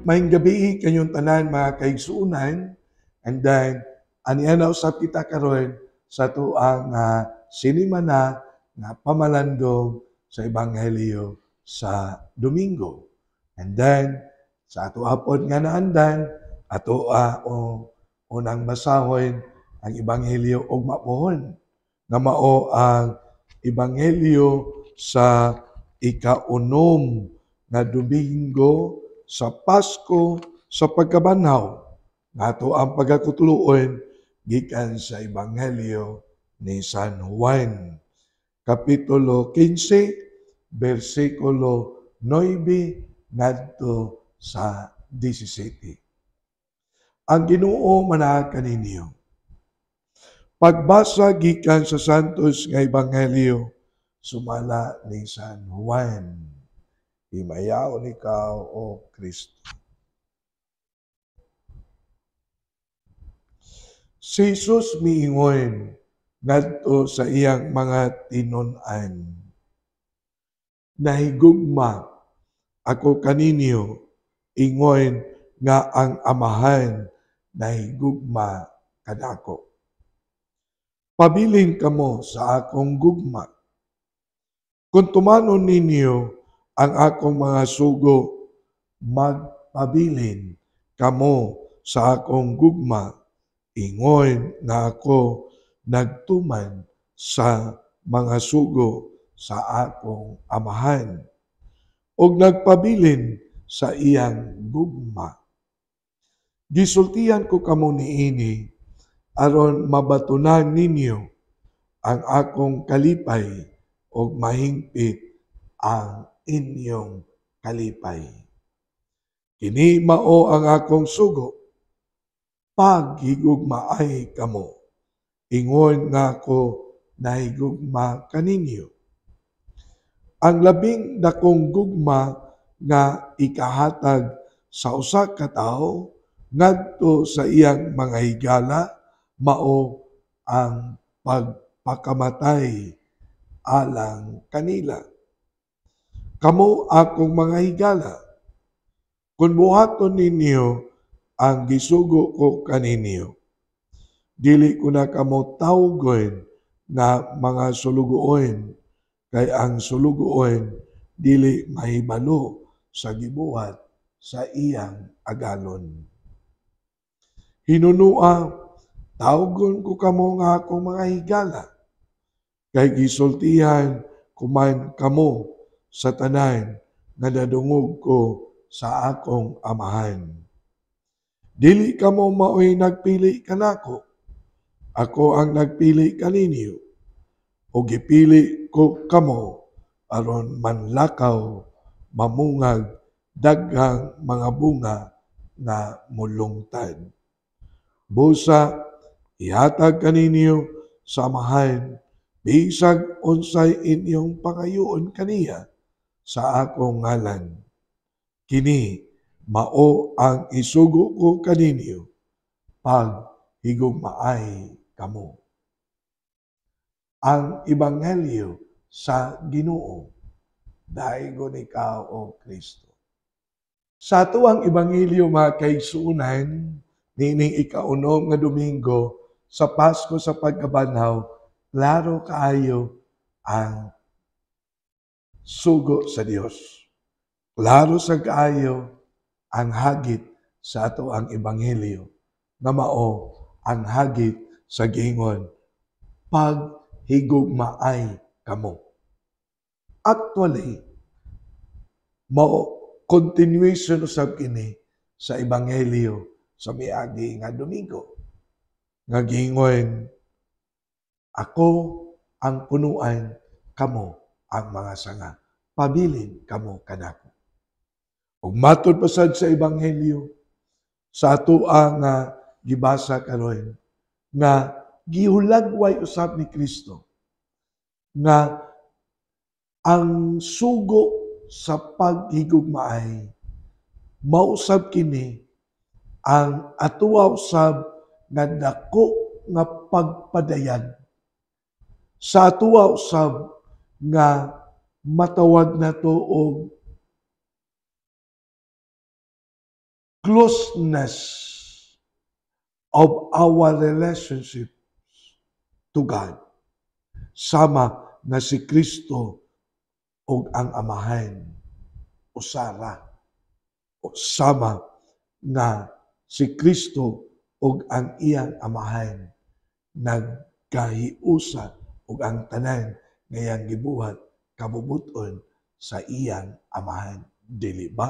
Maayong gabi kayong tanan mga kaigsuunan, and then aniya na usab kita karon sa tuang sinimana nga pamalandong sa Ebanghelyo sa Domingo. And then sa ato hapon nga naandan, ato o unang basahon ang Ebanghelyo og mapuhon nga mao ang Ebanghelyo sa ikaunom nga Domingo sa Pasko sa pagkabanhaw. Nato ang pagkakutuluon gikan sa Ebanghelyo ni San Juan, Kapitulo 15, versikulo 9 ngadto sa 17. Ang Ginoo manaag kaninyo. Pagbasa gikan sa Santos nga Ebanghelyo sumala ni San Juan. Himayaon ikaw, O Kristo. Si Jesus miingon ngadto sa iyang mga tinun-an. Nahigugma ako kaninyo, ingon nga ang Amahan nahigugma kadako. Pabilin kamo sa akong gugma. Kung tumanon ninyo ang akong mga sugo, magpabilin kamo sa akong gugma, ingon nga ako nagtuman sa mga sugo sa akong Amahan, ug nagpabilin sa iyang gugma. Gisultihan ko kamo niini aron mabatunan ninyo ang akong kalipay ug mahingpit ang inyong kalipay. Kini mao ang akong sugo, paghigugmaay kamo. Ingon nga ako nahigugma kaninyo. Ang labing dakong gugma nga ikahatag sa usa ka tawo ngadto sa iyang mga higala mao ang pagpakamatay alang kanila. Kamo akong mga higala, kung buhaton ninyo ang gisugo ko kaninyo, dili ko na kamo tawgon nga mga sulugoon, kay ang sulugoon dili mahibalo sa gibuhat sa iyang agalon. Hinunua, tawgon ko kamo nga akong mga higala, kay gisultihan kuman kamo sa tanan nga nadungog ko sa akong Amahan. Dili kamo mao'y nagpili kanako, ako ang nagpili kaninyo, o gipili ko kamo aron manlakaw, mamungag, daghang mga bunga na mulungtad. Busa, ihatag kaninyo sa Amahan, bisag unsay inyong pangayoon kaniya sa akong ngalan. Kini mao ang isugo ko kaninyo pag higugmaay kamo. Ang Ebanghelyo sa Ginoo. Daigon ikaw, O Kristo. Sa tuang Ebanghelyo mga kaigsuunan, nining ikaunom nga Domingo sa Pasko sa pagkabanhaw, klaro kaayo ang sugo sa Dios. Klaro sa kaayo ang hagit sa ato ang Ebanghelyo nga mao ang hagit sa giingon paghigugmaay kamo. Actually, mao continuation usab kini sa Ebanghelyo sa miagi nga Domingo nga giingon, ako ang punuan, kamo ang mga sanga. Pabilin kamo kanako. Ug matud pasad sa Ebanghelyo sa ato ang gibasa karon nga gihulagway usab ni Kristo nga ang sugo sa paghigugmaay mausab kini ang atuwa usab nga dako nga pagpadayag sa atuwa usab nga matawag nato og closeness of our relationship to God. Sama na si Kristo o ang Amahan o Sara. O sama nga si Kristo o ang iyang Amahan nagkahiusa o ang tanan ngayang gibuhat kabubuton sa iyang Amahan. Dili ba?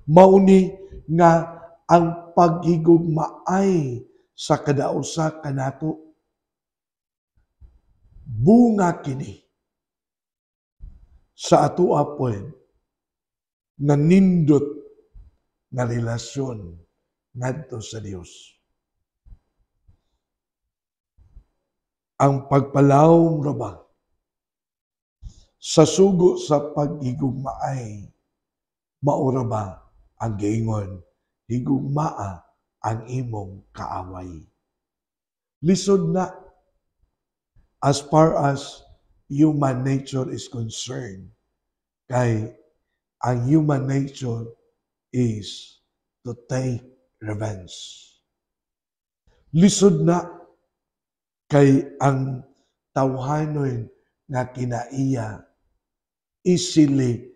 Mauni nga ang paghigugmaay sa kadausa kanato bunga kini sa atoa poen na nindot na relasyon ngadto sa Dios. Ang pagpalawom ra ba sa sugo sa paghigugmaay maura ba ang giingon higugmaa ang imong kaaway. Lisod na as far as human nature is concerned, kay ang human nature is to take revenge. Lisod na kay ang tawhanon nga kinaiya easily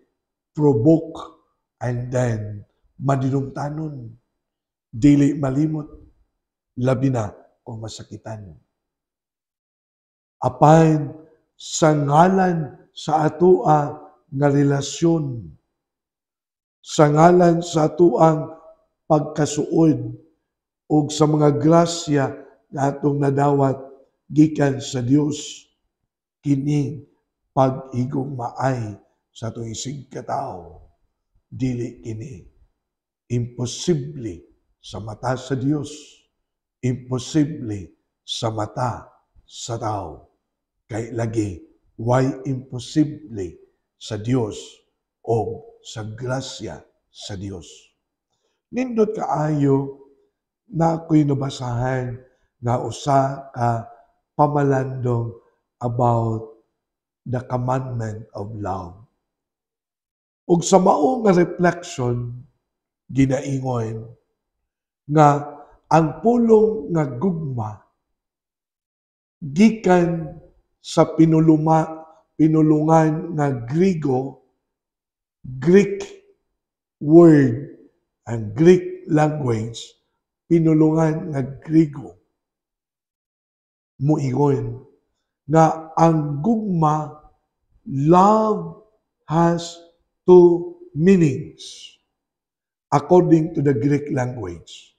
provoke and then madinumtanon, dili malimot, labi na kung masakitan. Apan sa ngalan sa atoa nga relasyon, sa ngalan sa atoang pagkasuod o sa mga grasya na atong nadawat gikan sa Dios, kini paghigugmaay sa atong isig katao, dili kini imposible sa mata sa Dios, imposible sa mata sa tao. Kay lagi, why imposible sa Dios o sa grasya sa Dios. Nindot kaayo na ako'y nabasahan nga usa ka pamalandong about the commandment of love. Ug sa mao nga reflection, ginaingon nga ang pulong nga gugma gikan sa pinulungan nga Greek word and Greek language, pinulungan nga Grigo, muingon nga ang gugma, love has two meanings according to the Greek language.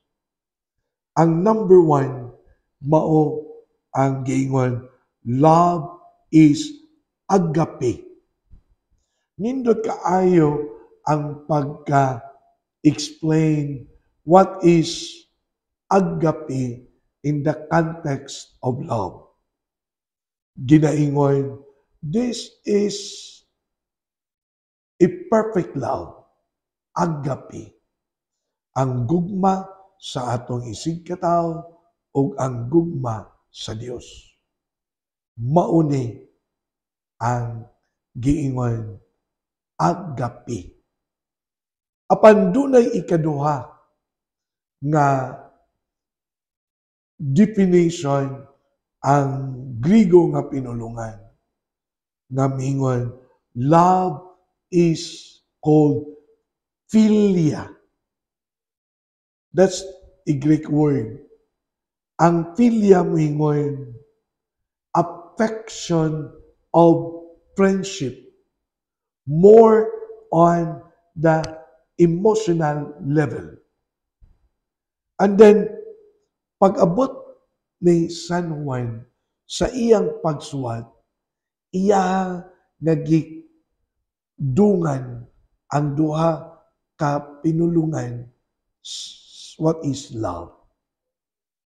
Ang number one, mao ang giingon, love is agape. Nindot kaayo ang pagka-explain what is agape in the context of love. Ginaingon, this is a perfect love, agape. Ang gugma sa atong isig katao o ang gugma sa Dios. Mauni ang giingon agape. Apan dunay ikaduha nga definition ang Grigo nga pinulungan nga mingon, love is called philia. That's a Greek word. Ang philia mingon affection of friendship, more on the emotional level. And then, pag-abot ni San Juan sa iyang pagsuwat, iya nagidungan ang duha ka pinulungan, what is love.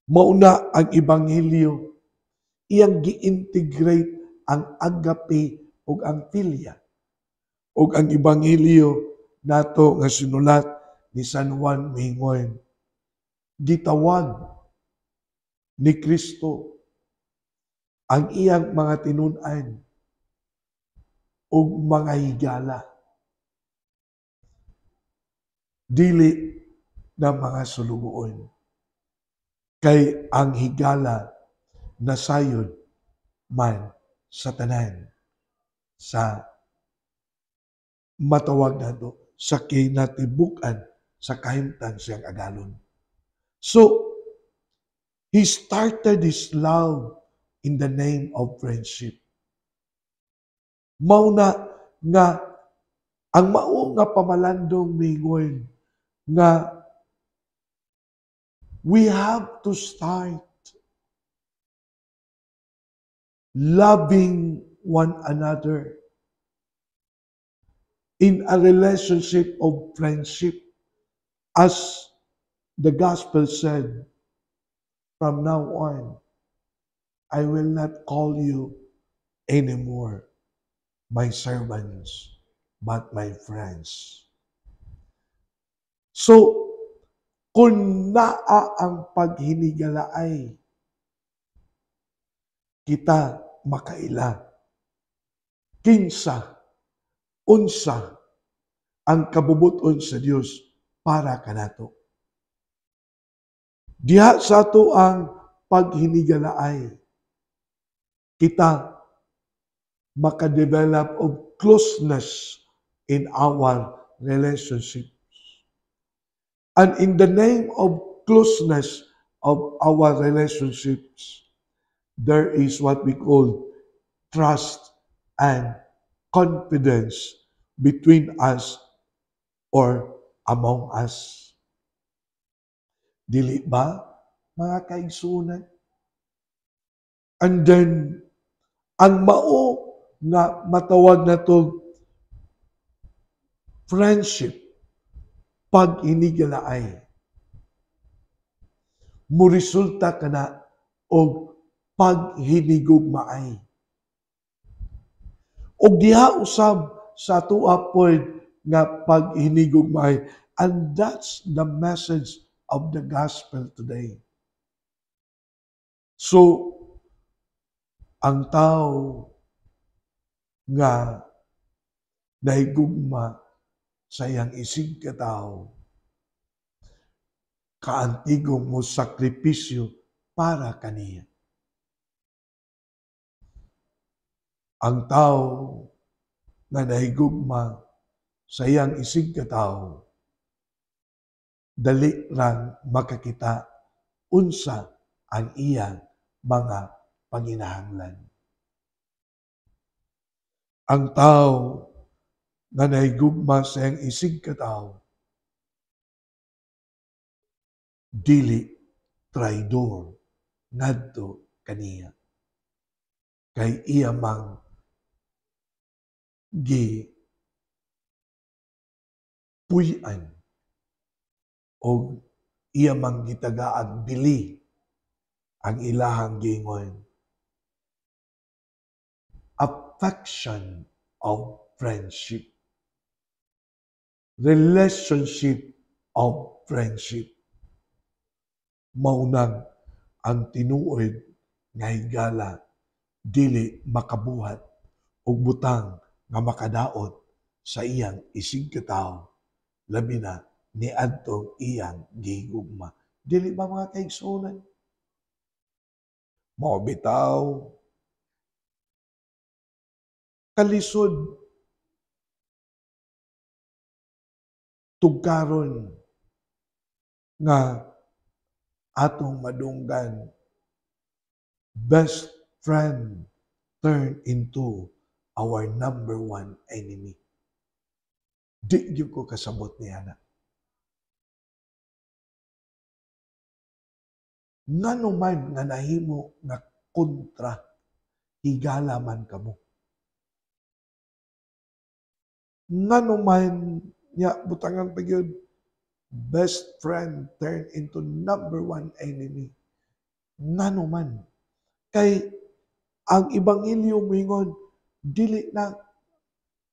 Mauna ang Ebanghelyo, iyang gi-integrate ang agape ug ang philia. Ug ang Ebanghelyo nato nga sinulat ni San Juan mingon, gitawag ni Kristo ang iyang mga tinun-an ug mga higala. Dili ng mga sulugoon. Kay ang higala nasayod man sa tanan sa matawag nato sa kinatibuk-an sa kahimtang siyang agalon. So, he started his love in the name of friendship. Mauna nga ang mao nga pamalandong mingon nga we have to start loving one another in a relationship of friendship. As the gospel said, from now on, I will not call you anymore my servants, but my friends. So, kung naa ang paghinigalaay, kita makaila. Kinsa, unsa, ang kabubuton sa Dios para kanato. Diha sa ato ang paghinigalaay, kita makadevelop of closeness in our relationships. And in the name of closeness of our relationships, there is what we call trust and confidence between us or among us. Dili ba, mga kaigsunan? And then, ang mao nga matawag na to friendship, pag hinigalaay, muresulta kana og paghinigugmaay. Og diha usab sa atua pod nga paghinigugmaay, and that's the message of the gospel today. So, ang tao nga nahigugma sa iyang isig katao, kaantigong mo sakripisyo para kaniya. Ang tao nga nahigugma sa iyang isig katao, dali rang makakita unsa ang iyang mga panginahanglan. Ang tao nga nahigugma sa iyang isig katao, dili traidor ngadto kaniya. Kay iya mang puy-an o iya mang gitagaag bili ang ilahang gingon. Affection of friendship. Relationship of friendship. Maunang ang tinuod nga higala dili makabuhat og butang nga makadaot sa iyang isig katao, labi na niadtong iyang gihigugma. Dili ba mga kaigsunan? Mao bitaw kalisod tugkaron nga atong madunggan, best friend turn into our number one enemy. Di gyud ko kasabot niya na. Ngano man nga nahimo nga kontra, higala man kamo. Ngano man nya butangan pa gyud, best friend turn into number one enemy. Ngano man. Kay ang ebanghelyo moingon, dili na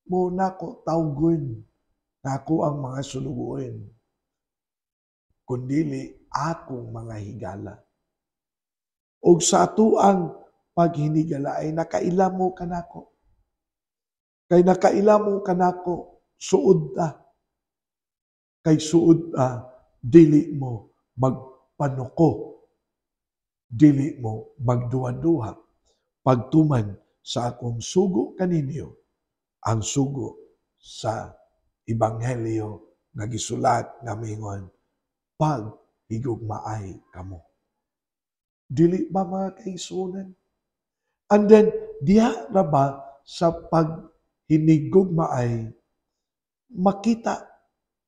mo nako tawgon nako ang mga sulugoon, kundili akong mga higala. Og sa atuang paghinigala ay nakailamo kanako. Kay nakailamo kanako, suod ta. Kay suod ta dili mo magpanuko, dili mo magduwa-duha, pagtuman sa akong sugo kaninyo, ang sugo sa Ebanghelyo nga gisulat nga mingon, pag higugmaay kamo. Dili ba mga kaigsuonan? And then, diha ra ba sa paghinigugmaay, makita,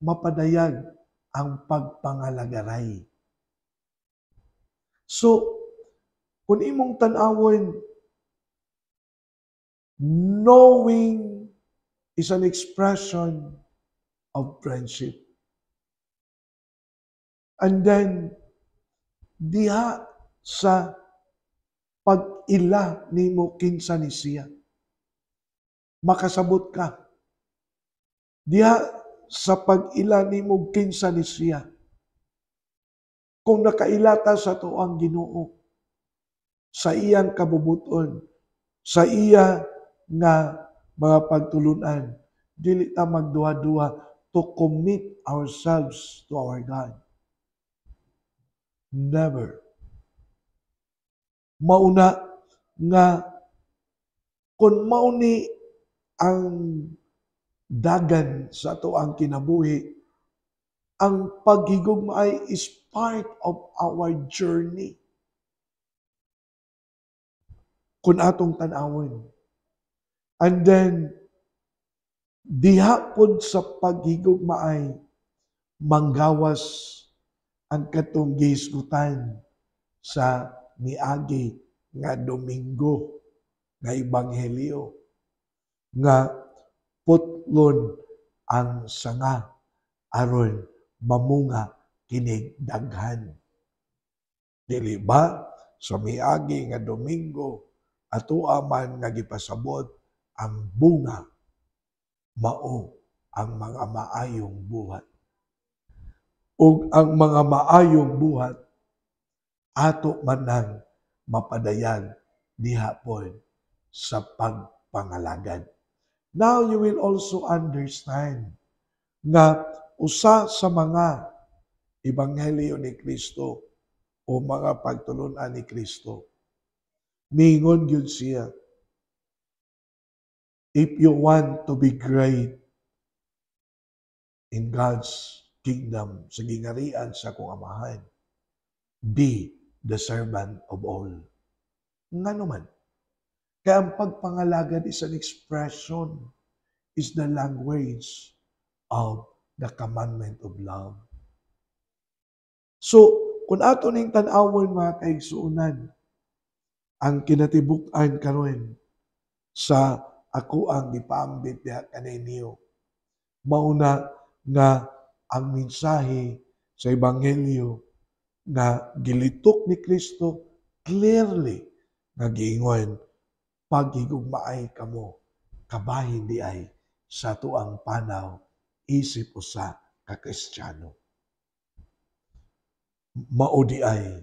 mapadayag ang pagpangalagaray. So, kung imong tan-awon, knowing is an expression of friendship. And then, diha sa pag-ila nimo kinsa ni siya, makasabot ka. Diha sa pag-ila nimo kinsa ni siya, kung nakailata sa tuang Ginoo, sa iyang kabubuton, sa iya nga mga pagtulunan, dili ta magduha-duha to commit ourselves to our God. Never. Mauna nga kung mauni ang dagan sa ato ang kinabuhi, ang paghigugmaay is part of our journey. Kung atong tan-awon. And then, diha pod sa paghigugmaay, manggawas ang katong gihisgutan sa miagi nga Domingo nga Ebanghelyo nga putlon ang sanga aron mamunga kinig daghan. Dili ba sa miagi nga Domingo ato man nga gipasabot ang bunga mao ang mga maayong buhat. Ug ang mga maayong buhat ato man nang mapadayag diha pod sa pagpangalagad. Now you will also understand nga usa sa mga Ebanghelyo ni Kristo o mga pagtulunan ni Kristo, mingon gyud siya, if you want to be great in God's kingdom, sa gingarian sa akong amahan, be the servant of all. Nga naman, kaya ang pagpangalagad is an expression, is the language of the commandment of love. So, kung ato ning tan-awon mga kaigsuonan, ang kinatibuk-an karon sa ako ang gipaambit diha kaninyo, mauna nga ang mensahe sa Ebanghelyo nga gilitok ni Kristo clearly nga giingon, paghigugmaay kamo, kabahin di ay sa tuang panaw, isip usa ka Kristiyano. Mao di ay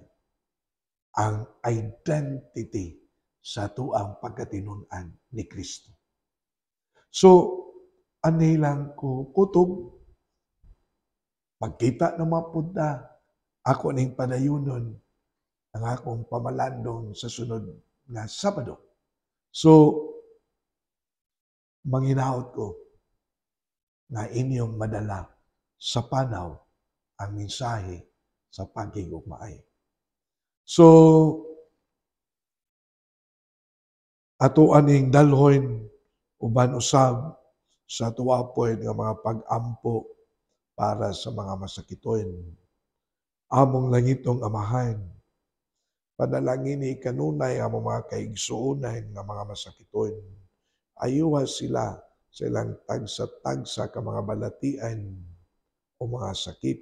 ang identity sa tuang pagkatinun-an ni Kristo. So, anilang ko kutob, pagkita na mapunta, ako ning padayunon ang akong pamalandong sa sunod nga Sabado. So, manghinaot ko nga inyong madala sa panaw ang mensahe sa paghigugmaay. So, ato aning dalhon uban usab sa tuwapon nga mga pag-ampo para sa mga masakiton. Among langitong Amahan, panalangin ni kanunay ang mga kaigsuonan nga mga masakiton. Ayuha sila sa ilang tagsa-tagsa ka mga balatian o mga sakit.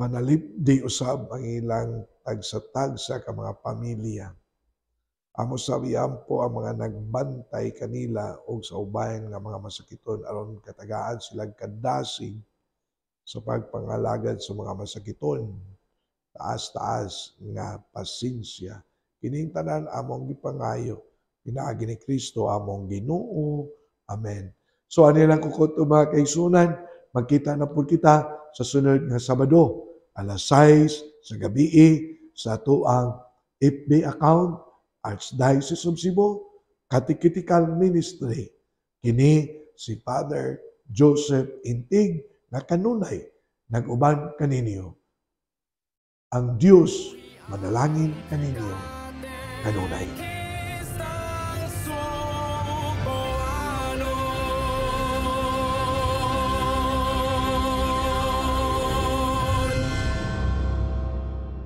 Manalipdi usab ang ilang tagsa-tagsa ka mga pamilya. Amo sabihan po ang mga nagbantay kanila o sa ubayan nga mga masakiton aron katagaan silang kadasig sa pagpangalagad sa mga masakiton. Taas-taas nga pasensya. Kining tanan among gipangayo, pinaagi ni Kristo among Ginoo. Amen. So ano lang kukot mga kaigsunan, magkita na po kita sa sunod nga Sabado, alas 6 sa gabi sa tuang FB account, Archdiocese of Cebu, Catechetical Ministry. Kini si Father Joseph Intig nga kanunay nag-uban kaninyo. Ang Diyos manalangin kaninyo kanunay.